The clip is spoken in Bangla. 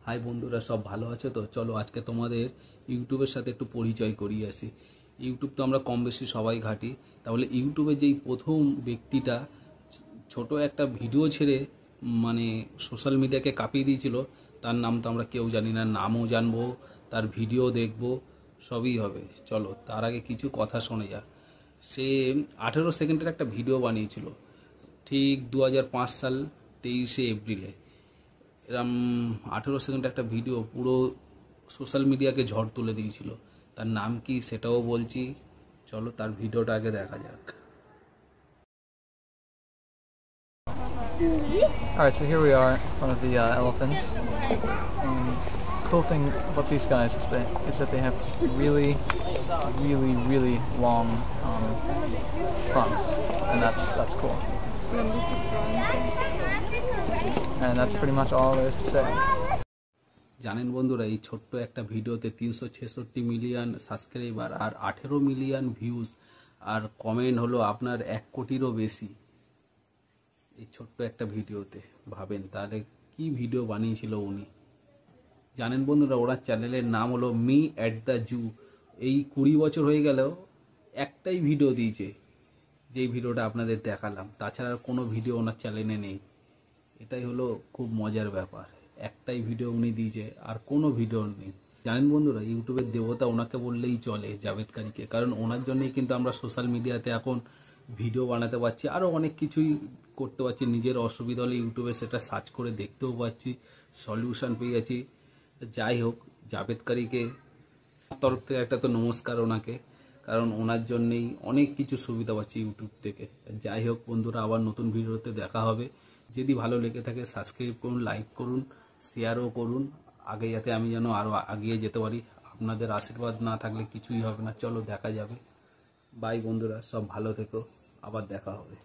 হাই বন্ধুরা, সব ভালো আছে তো? চলো আজকে তোমাদের ইউটিউবের সাথে একটু পরিচয় করিয়ে আসি। ইউটিউব তো আমরা কম বেশি সবাই ঘাঁটি, তাহলে ইউটিউবে যেই প্রথম ব্যক্তিটা ছোট একটা ভিডিও ছেড়ে মানে সোশ্যাল মিডিয়াকে কাঁপিয়ে দিয়েছিল, তার নাম তো আমরা কেউ জানি না। নামও জানবো, তার ভিডিও দেখবো, সবই হবে। চলো তার আগে কিছু কথা শোনা যাক। সে 18 সেকেন্ডের একটা ভিডিও বানিয়েছিল ঠিক 2005 সাল 23শে এপ্রিলে। এরম 18 সেকেন্ডের একটা ভিডিও পুরো সোশ্যাল মিডিয়াকে ঝড় তুলে দিয়েছিল। তার নাম কি সেটাও বলছি, চলো তার ভিডিওটা আগে দেখা যাক। Alright, so here we are in front of the elephants. And the cool thing about these guys is that they have really, really long fronts, and that's cool. And that's pretty much all there is to say. জানেন বন্ধুরা, এই ছোট্ট একটা ভিডিওতে 366 মিলিয়ন সাবস্ক্রাইবার আর 18 মিলিয়ন ভিউজ আর কমেন্ট হলো আপনার 1 কোটিরও বেশি। এই ছোট্ট একটা ভিডিওতে ভাবেন তাহলে কি ভিডিও বানিয়েছিল উনি। জানেন বন্ধুরা, ওনার চ্যানেলের নাম হলো মি অ্যাট দ্য জু। এই 20 বছর হয়ে গেলেও একটাই ভিডিও দিয়েছে, যেই ভিডিওটা আপনাদের দেখালাম। তাছাড়া কোনো ভিডিও ওনার চ্যানেলে নেই। এটাই হলো খুব মজার ব্যাপার, একটাই ভিডিও উনি দিয়েছে আর কোনো ভিডিও নেই। জানেন বন্ধুরা, ইউটিউবের দেবতা ওনাকে বললেই চলে, জাভেদ কারিকে। কারণ ওনার জন্যই কিন্তু আমরা সোশ্যাল মিডিয়াতে এখন ভিডিও বানাতে পারছি, আরও অনেক কিছুই করতে পারছি। নিজের অসুবিধা হলে ইউটিউবে সেটা সার্চ করে দেখতেও পাচ্ছি, সলিউশন পেয়ে যাচ্ছি। যাই হোক, জাভেদ কারিকে তরফ থেকে একটা তো নমস্কার ওনাকে, কারণ ওনার জন্যেই অনেক কিছু সুবিধা পাচ্ছি ইউটিউব থেকে। যাই হোক বন্ধুরা, আবার নতুন ভিডিওতে দেখা হবে। যদি ভালো লেগে থাকে সাবস্ক্রাইব করুন, লাইক করুন, শেয়ারও করুন, আগে যাতে আমি যেন আরও এগিয়ে যেতে পারি। আপনাদের আশীর্বাদ না থাকলে কিছুই হবে না। চলো দেখা যাবে। বাই বন্ধুরা, সব ভালো থেকো, আবার দেখা হবে।